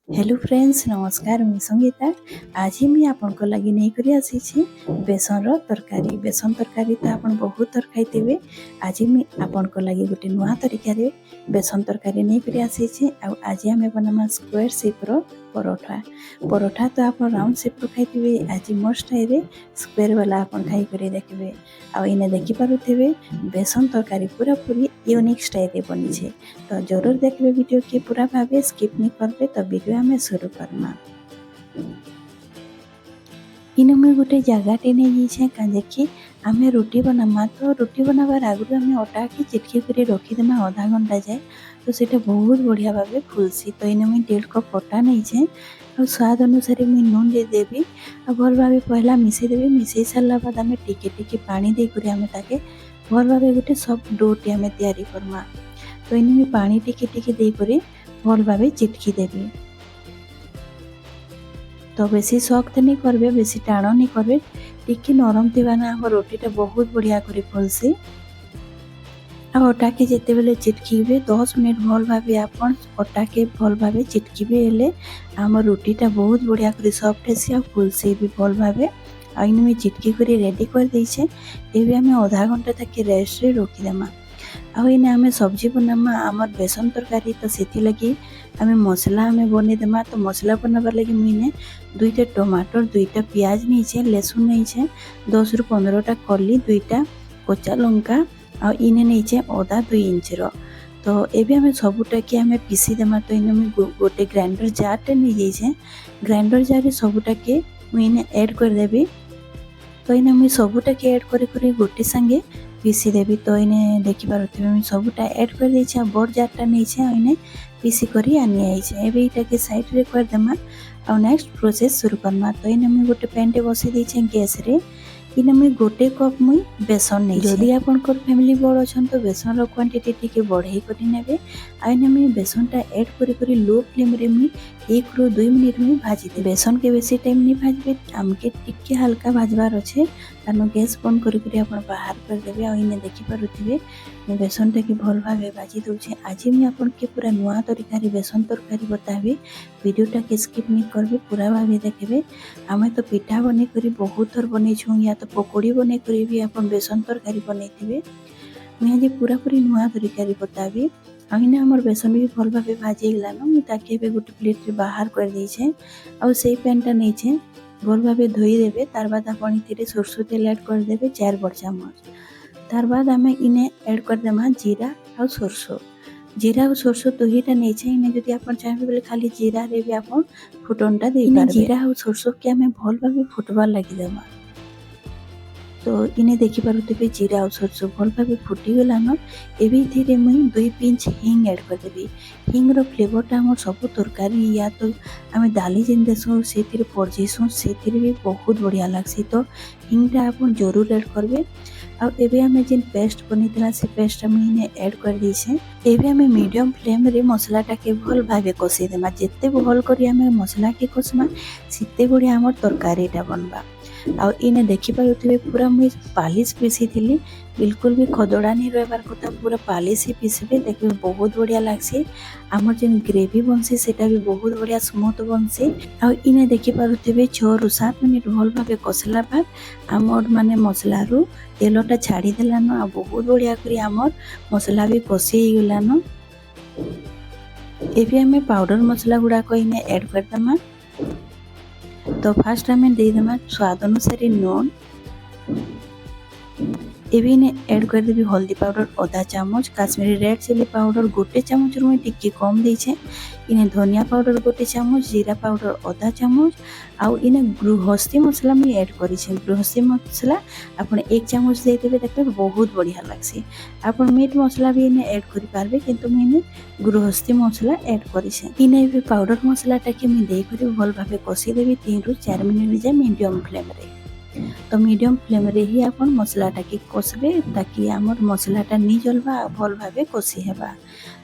Hello friends नमस्कार मुझे संगीता। आज मुझे आपन लगी नहीं करी आसी बेसन तरकारी। बेसन तरकारी तो आप बहुत थर खाई। आज मुझे आपन लगी गोटे नुआ तरीका बेसन तरकारी नहीं करी आसी। आज आम बना स्क्वायर शेप रो परोठा। परोठा तो आप राउंड शेप रो खाई। आज मोर स्टाइल स्क्वायर वाला आप खाई कर देखिए। आने देखिपे बेसन तरकारी पूरा पूरी यूनिक स्टाइल बनी है। तो जरूर देखिए वीडियो के पूरा भावे स्किप नहीं करबे। तो वीडियो आम शुरू करमा। इन मुझे गोटे जगह नहीं कहीं आम रुटी बनामा। तो रुटी बनाबार आगु आम अटा के चिटकी कर रखीदेमा आधा घंटा जाए। तो सीटा बहुत बढ़िया भाव फुलसी। तो इन मुझे 1.5 कप अटा नहीं और स्वाद अनुसार मुझे नून दे देवी। भल भाव पहला मिसेदेवी। मिसई सारा बाद आम टिके टिके पानी देकर आम ताके भल भाव गोटे सॉफ्ट डोटी आम तैयारी करमा। तो इन मुझे पानी टिके टिके देकर भल भाव चिटकी देवी। तो बेसी सख्त नहीं करबे बेसी टाण नहीं करबे टिके नरम थिबा ना हम रोटीटा बहुत बढ़िया कर फुलसी। अटा के जिते बेले चिटकीबे 10 मिनट भल भाव आपन अटा के भल भाव चिटकीबे हेले आम रोटीटा बहुत बढ़िया कर सॉफ्ट हेसी आ फुलसी भी भल भाव। इन में चिटकी कर रेडी कर देछे। एबे आम आधा घंटा तक रेस्ट रे रखीदेमा। आने आम सब्जी बनामा आमर बेसन तरकारी। तो से लगी आम मसला आम बनईदेमा। तो मसला बनाबार लगी मुझे 2टा टमाटर 2टा पियाज नहीं लेसुन नहीं 10 ରୁ 15टा कली 2टा कच्चा लंका और इने नहीं अदा 2 इंच रो। तो एबे आम सबूटा कि आम पीसीदेमा। तो इन गोटे ग्राइंडर जार नहीं जाइए। ग्राइंडर जार सबूटा के मुझे ऐड करदेवी। तो इन मुझे सबूटा के ऐड कर गोटे संगे पीसी देवी। तो इन्हें देखिपे सबूटा ऐड कर देछे। बड़ जारटा नहीं इन्हें पीसी करी आनी आइछे। के साइड रे करदेमा और नेक्स्ट प्रोसेस शुरू करमा। तो इन्हें मुझे गोटे पैन टे बसई देछे गैस रे। इन मुझे गोटे कप मुई बेसन नहीं। जदि आपनकर फैमिली बड़ अछन तो बेसन रो क्वांटिटी टिके बढ़ई करी नेबे। आइने मुझे बेसनटा ऐड करी लो फ्लेम रे मुई 1 ରୁ 2 मिनिट में भाजी दे। बेसन के बेसी टाइम नहीं भाजबे आमके टिके हल्का भाजबार अच्छे। तानो गैस बंद करी आपण बाहर कर देबे। आ इने देखि पारुथिबे बेसनटा के भल भावे भाजी दउछे। आज मैं आपन के पूरा नुआ तरीका रे बेसन तरकारी बताबे। वीडियोटा के स्किप नहीं करबे पूरा भावे देखबे। आमे तो पिठा बने करी बहुत थर बनै छु या तो पकोड़ी बने करी भी आपन बेसन तरकारी बनैथिबे। मैं आज पूरा पूरी नुआ तरीका रे बताबे। आइने हमर बेसन भी भल भावे भाजी गेलान। मैं ताके बे गोटे प्लेट रे बाहर कर देछे। और सेई पैनटा नैछे भल भावे धोई देबे। तार बाद आपण इथिरे सरसो तेल ऐड कर देबे 4 बड़ चामच। तार बाद आमे इने ऐड कर देमा जीरा और सरसो। जीरा और सरसो दुहीटा नैछे। इने जदि आपण चाहबे बोले खाली जीरा रे भी आपण फुटनटा देई पारबे। जीरा और सरसो के आमे भल भावे फुटबार लागि देमा। तो इन्हें देखिपे जीरा और सरसो भल भाव फुटीगलान। एवं मुई 2 पिंच हिंग ऐड करदेवी। हिंग रो फ्लेवरटा आम सब तरकारी या तो आम दाली जेन देसुँ से पड़ जाइसुँ से भी बहुत बढ़िया लगसी। तो हिंगटा आप जरूर ऐड करबे। आबे आम जेन पेस्ट बनी से पेस्ट मुझे ऐड कर देछे। एबे आम मीडियम फ्लेम रे मसलाटा के भल भाव कषी देमा। जिते भल करी आम मसला के कषमा सेते बढ़िया आम तरकारीटा बनबा। और इने देखिपे पूरा मुझे पालिश पीसी थी। बिल्कुल भी खदड़ा नहीं रहार कथा पूरा पालिश ही पीसबे देखिए बहुत बढ़िया लगसी। आमर जेन ग्रेवी बनसी सेटा भी बहुत बढ़िया स्मूथ बनसी। और इने देखिपे 6 ରୁ 7 मिनिट भल भाव कषला बाद आमर माने मसला तेलटा छाड़ी देलान। आ बहुत बढ़िया करी आमर मसला भी कषी गलान। एबे आमे पाउडर मसला गुड़ाक इने ऐड करदेमा। तो फास्ट आम देदेमा स्वाद अनुसार नून। एवं ऐड कर देवी हल्दी पाउडर आधा चामच। काश्मीरी रेड चिली पाउडर गोटे चामच मुझे टिके कम देछे। इने धनिया पाउडर गोटे चामच जीरा पाउडर आधा चामच। आउ इने गृहस्थी मसला मुझे ऐड करिछे। गृहस्थी मसला आपण 1 चामच देदेबे देखबे बहुत बढ़िया लगसी। आपण मीट मसला भी इने ऐड करि पारबे किंतु मैंने गृहस्थी मसला ऐड करिछे। इने भी पाउडर मसलाटा के मैं दे करी भल भावे कषी देबी 3 ରୁ 4 मिनिट जाए मीडियम फ्लेम रे। तो मीडियम फ्लेम रे ही आपण मसलाटा के कषबे ताकि आमर मसलाटा नहीं जलवा भल भावे कषी हेबा।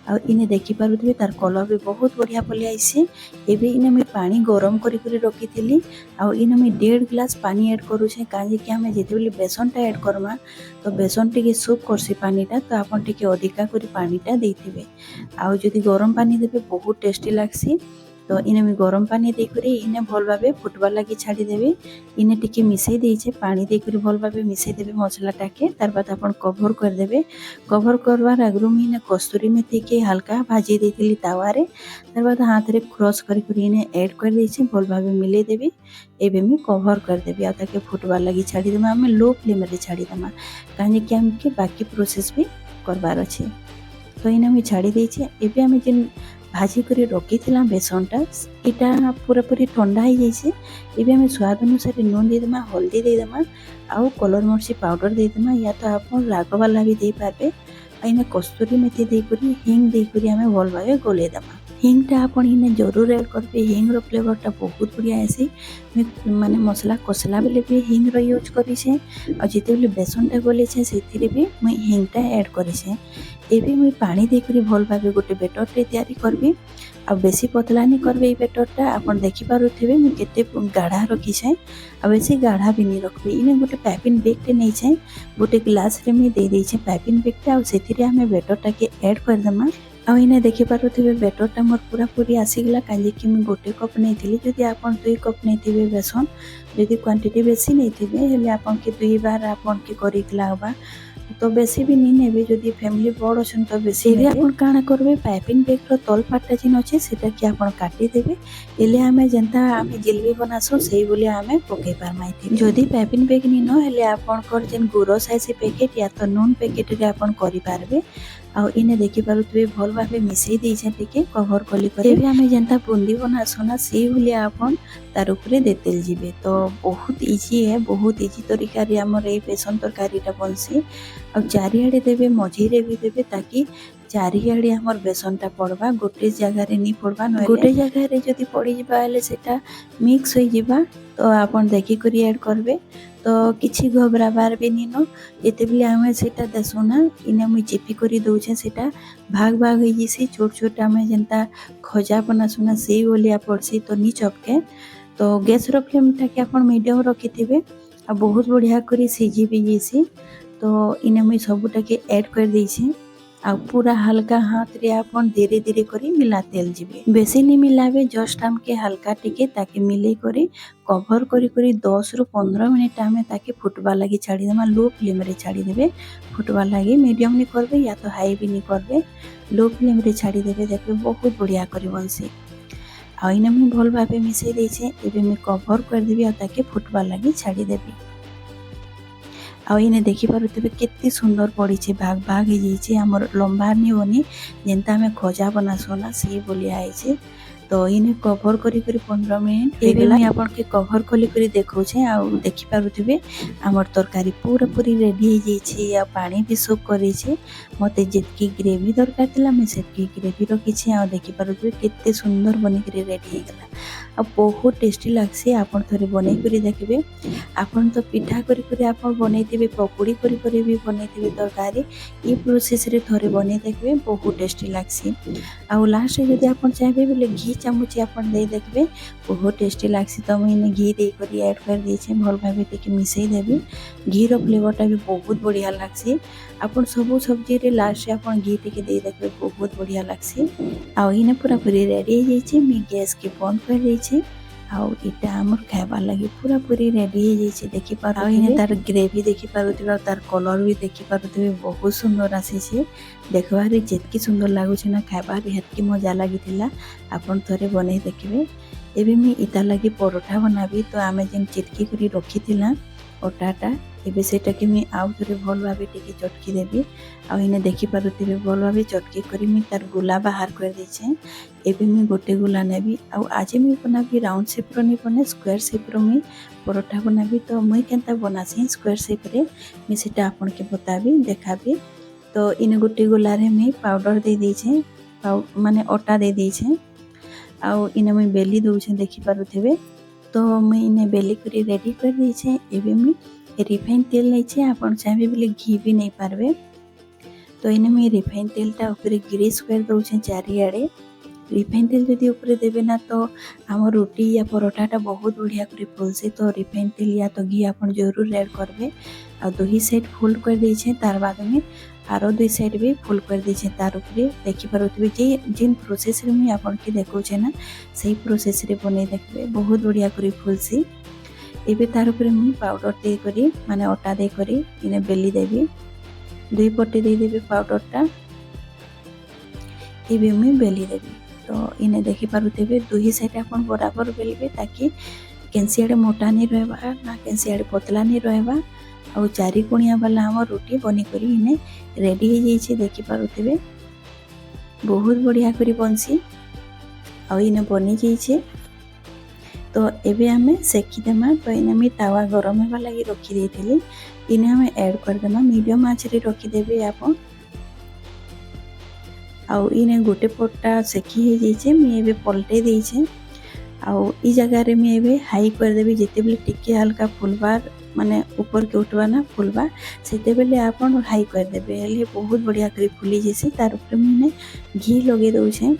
आ इने देखि पारुथिबे तार कलर भी बहुत बढ़िया पलि आइसे। एबे इने मैं पानी गरम करी रखी थी। आ इने मैं 1.5 गिलास पानी ऐड करूछे। काहे कि आमे जेतेबेले बेसनटा ऐड करमा तो बेसन टिके सूप करसी पानीटा। तो आपण टिके अधिका करी पानीटा देथिबे। आ जदि गरम पानी देबे बहुत टेस्टी लागसी। तो इने मुई गरम पानी देकरी इने भल भाबे फुटबार लगी छाड़ी देबे। इने टिके मिसई देइछे पानी देकरी भल भाबे मिसई देबे मसलाटाके। तार बाद आपण कवर कर देबे। कवर करवार आगरु मुई इने कस्तूरी मेथी के हल्का भाजी देइतिली तावारे। तार बाद हाथ रे क्रश करी इने ऐड कर देइछे भल भाबे मिले देबे। एबे मुई कवर कर देबे आ ताके फुटबार लगी छाड़ी देबे। आमे लो फ्लेम रे छाड़ी देमा काहे कि हमके बाकी प्रोसेस भी करबार अछि। तो इने मुई छाड़ी देइछे। एबे आमे जेन भाजी करी रखिथिला बेसनटा इटा पूरा पूरी ठंडा हो जाइए। एबे आमे स्वाद अनुसार नून दे देमा हल्दी दे देमा आउ कलर मर्ची पाउडर दे देमा या तो आपन राग वाला भी दे पारबे। इने कस्तूरी मेथी देकरी हिंग देकरी आमे भल भाबे गोले देमा। हिंगटा आपण इने जरूर ऐड करबे। हिंग रो फ्लेवरटा बहुत बढ़िया आसी। माने मसला कसला बेले भी हिंग रो यूज करिछे आ जेते बेले बेसनटा गोले छे सेथिरे भी मुई हिंगटा ऐड करिछे। एबे मुई पानी देकरी भल भाबे गोटे बेटरटे तैयारी करबी आ बेसी पतला नहीं करबे। ए बेटरटा आपण देखि पारुथिबे मुई केते गाढ़ा रखिछे आ बेसी गाढ़ा भी नहीं रखबे। इने गोटे पैपिंग बैगटे नहीं छे गोटे ग्लास रे मुई दे देइछे पैपिंग बैगटा आ सेथिरे हमें बेटरटा के ऐड कर देमा। आ इने देखि पारुथिबे बेटरटा मोर पूरा पूरी आसीगला काजे कि मुई गोटे कप नैथिली। जदि आपण 2 कप नैथिबे बेसन जदि क्वांटिटी बेसी नैथिबे हेले आपण के 2 बार आपण के करिक लागबा तो बेसी भी नहीं नेबे। जदि फैमिली बड़ अछन तो बेसी भी आपण काना करबे पैपिंग बैग रो तल पार्टटा जिन अछि सेटा कि आपण काटी देबे। एले हमें जेंता हमें जिलेबी बनासो सेही बोली हमें पके पारमाई थी। जदि पैपिंग बैग नि न हेले आपण कर जेन गुरो साइज पैकेट या तो नून पैकेट रे आपण करि पारबे। आ इने देखि पारुथबे भल भाबे मिसई देइछे टिके कवर कली करे। एबे हमें जेंता बुंदी बनासो ना सेही बोली आपण तार ऊपर देतेल जिबे। तो बहुत इजी है बहुत इजी तरीका रे हमर ए बेसन तरकारीटा बनसी। आ चारिआडे देबे मझिरे भी देबे ताकि चारिआडे हमर बेसनटा पड़वा गोटे जगह रे नहीं पड़वा न गोटे जगह रे जदि पड़ी जिबा हेले सेटा मिक्स होई जिबा। तो आपण देखि करी ऐड करबे तो किछि घबराबार भी नहीं न। जेते बेले हमें सेटा देसु ना इने मुई चिपी करी दउछे सेटा भाग भाग होई जिसी छोट छोट हमें जेंता खजा बनासु ना सेही ओलिया पड़सी तो नी चपके। तो गैस रो फ्लेमटा के आपण मीडियम रखिथिबे आ बहुत बढ़िया करी सिझी भी जिसी। तो इने मुई सबुटा के ऐड कर देइछे आ पूरा हल्का हाथ रे आपण धीरे धीरे करी मिलातेल जिबे। बेसी नहीं मिलाबे जस्ट हमके हल्का टिके ताके मिले करी कवर करी करी 10 रु 15 मिनिट हमें ताके फुटबार लगी छाड़ी देमा। लो फ्लेम रे छाड़ी देबे फुटबार लगी मीडियम नहीं करबे या तो हाई भी नहीं करबे लो फ्लेम रे छाड़ी देबे देखबे बहुत बढ़िया करी बनसी। आ इने मुई भल भाबे मिसई देइछे। एबे मुई कवर कर देबी आ ताके फुटबार लगी छाड़ी देबी। आ इने देखि पारुथिबे केते सुंदर पड़ीछे भाग भाग हो जाइए हमर लंबा नहीं होनी जेंता हमें खजा बनासो ना सी बोलिया आइछे। तो इने कवर करी करी 15 मिनिट एबेला आपण के कवर कली करी देखौछे आ देखि पारुथिबे हमर तरकारी पूरा पूरी रेडी हो जाइए। आ पानी भी सोक करिछे मते जेतकी ग्रेवी दरकार थिला मैं सेतकी ग्रेवी रखिछे। आ देखि पारुथिबे केते सुंदर बनि करी रेडी हो गेला आ बहुत टेस्टी लागसी। आपण थरे बनै करी देखबे। आपण तो पिठा करी करी आपण बनैतिबे पकोड़ी करी करी भी बनैतिबे तरकारी ई प्रोसेस रे थरे बनै देखबे बहुत टेस्टी लागसी। आ लास्ट रे जदि आपण चाहबे बोले घी चामच आपण दे देखबे बहुत टेस्टी लागसी। तो मैं घी दे करी ऐड कर देछे भल भाबे टिके मिसई देबे। घी रो फ्लेवरटा भी बहुत बढ़िया लागसी। आपण सब सब्जी रे लास्ट रे आपण घी टिके दे देखबे बहुत बढ़िया लागसी। आ इने पूरा पूरी रेडी हो जाइए। मैं गैस के बंद कर देछे आउ इटा हमर खाइबार लगी पूरा पूरी रेडी हो जाइए। देखि पारो इने तार ग्रेवी देखि पारुथिबे तार कलर भी देखि पारुथिबे बहुत सुंदर आसीछे। देखबार जेतकी सुंदर लागुछे ना खाइबार हेतकी मजा लागिथिला। आपण थरे बनै देखिबे। एबे मैं इता लगी परोठा बनाबी। तो आमे जेन चिटकी करी रखिथिला अटाटा एबे सेटा के मैं आउ थरे भल भाबे टिके चटकी देबी। आ इने देखि पारुथिबे भल भाबे चटकी करी मैं तार गोला बाहर कर देछे। एबे मैं गोटे गोला नेबी आ आज मैं बनाबी राउंड शेप रो नहीं बने स्क्वायर शेप रो मैं परोठा बनाबी। तो मैं केनता बनासी स्क्वायर शेप रे मैं सेटा आपन के बताबी देखाबी। तो इने गोटे गोला रे मैं पाउडर दे देछे माने आटा दे देछे आ इने मैं बेली दउछे देखि पारुथिबे। तो मैं इने बेली करी रेडी कर देछे। एबे मैं रिफाइन तेल नैछे आपण चाहे बोले घी भी नहीं पारबे। तो इने मैं रिफाइन तेलटा ऊपर ग्रीस कर दउछे चारिआडे। रिफाइन तेल जदि ऊपर देबे ना तो हम रोटी या परोठाटा बहुत बढ़िया करे फुलसे। तो रिफाइन तेल या तो घी आपण जरूर ऐड करबे। आ दोही साइड फोल्ड कर देछे तार बाद में आरो दुई साइड भी फुल कर दी तार उपरे देखि पारुथिबे जे जिन प्रोसेस रे मुई आपन के देखौछे ना सही प्रोसेस रे बनै देखबे बहुत बढ़िया करी फुलसी। एबे तार उपरे मुई पाउडर दे करी माने अटा दे करी इने बेली देबी दुई पटे दे देबी पाउडर टा एबे मुई बेली देबी। तो इने देखि पारुथिबे दुही साइड आपन बराबर बेलबे ताकि केनसी आड़े मोटा नहीं रहबा ना केनसी आड़े पतला नहीं रहबा। आउ चारि कोणिया वाला हमर रोटी बनी करी इने रेडी हो जाइए देखि पारुथिबे बहुत बढ़िया करी बनसी आउ इने बनी जाइए। तो एबे हमें सेकी देमा तो इने मी तावा गरम हेबा लगी रखी देइथिली इने हमें ऐड कर देमा मीडियम आंच रे रखी देबे आपन। आउ इने गोटे पट्टा सेकी हो जाइए मी एबे पलटे देइछे आउ ई जगह रे मी एबे हाई कर देबी जेते बेले टिके हल्का फुलबार माने ऊपर के उठवा ना फुलबा सेते बेले आपन हाई कर देबे हेले बहुत बढ़िया करी फुली जैसे तार ऊपर मैंने घी लगे दउछे।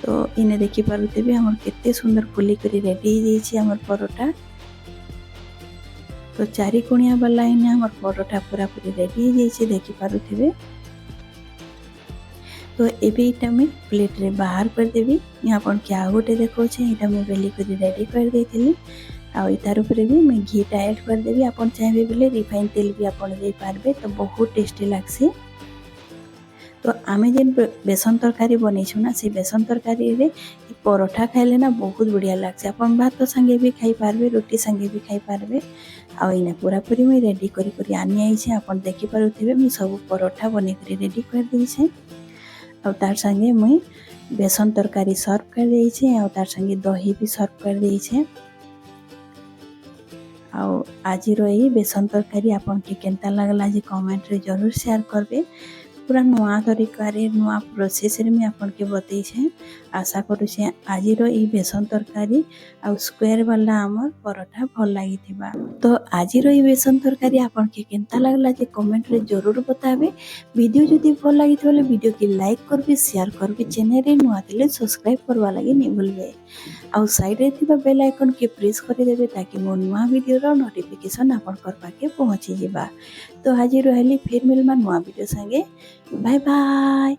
तो इने देखि पारुथिबे हमर केते सुंदर फुली करी रेडी हो जाइए हमर परोटा। तो चारि कोणिया वाला इने हमर परोटा पूरा पूरी रेडी हो जाइए देखि पारुथिबे। तो एबे इटा मैं प्लेट रे बाहर कर देबी यहाँ पर क्या गोटे देखो इटा मैं बेली करी रेडी कर देइथिली आउ इतार ऊपर भी मैं घी टा ऐड कर देबी आपन चाहे बेले रिफाइन तेल भी आपन दे पारबे तो बहुत टेस्टी लागसी। तो आमे जेन बेसन तरकारी बनैछु ना से बेसन तरकारी रे परोठा खाइले ना बहुत बढ़िया लागसे आपन भात संगे भी खाई पारबे रोटी संगे भी खाई पारबे। आउ इने पूरा पूरी मैं रेडी करी करी आनी आइछे आपन देखि पारुथिबे मैं सब परोठा बने करी रेडी कर देइछे और तार संगे मुई बेसन तरकारी सर्व कर देइछे और तार संगे दही भी सर्व कर देइछे। आउ आज रही बेसन तरकारी आपन के केनता लागला जे कमेंट रे जरूर शेयर करबे पूरा नुआ तरीका रे नुआ प्रोसेस रे मैं आपन के बतैछे। आशा करूछे आज ई बेसन तरकारी आउ स्क्वायर वाला हमर परोठा भल लागिथिबा। तो आज ई बेसन तरकारी आपन के केनता लागला जे कमेंट रे जरूर बताबे। वीडियो जदि भल लागिथले वीडियो के लाइक करबे शेयर करबे चैनल रे नुआ थिले सब्सक्राइब करवा लागि नि भूलबे आउ साइड रे थिबा बेल आइकन के प्रेस कर देबे ताकि मो नुआ वीडियो रो नोटिफिकेशन आपन कर पाके पहुंची जिबा। तो आज रहली फिर मिलमा नुआ वीडियो संगे बाय बाय।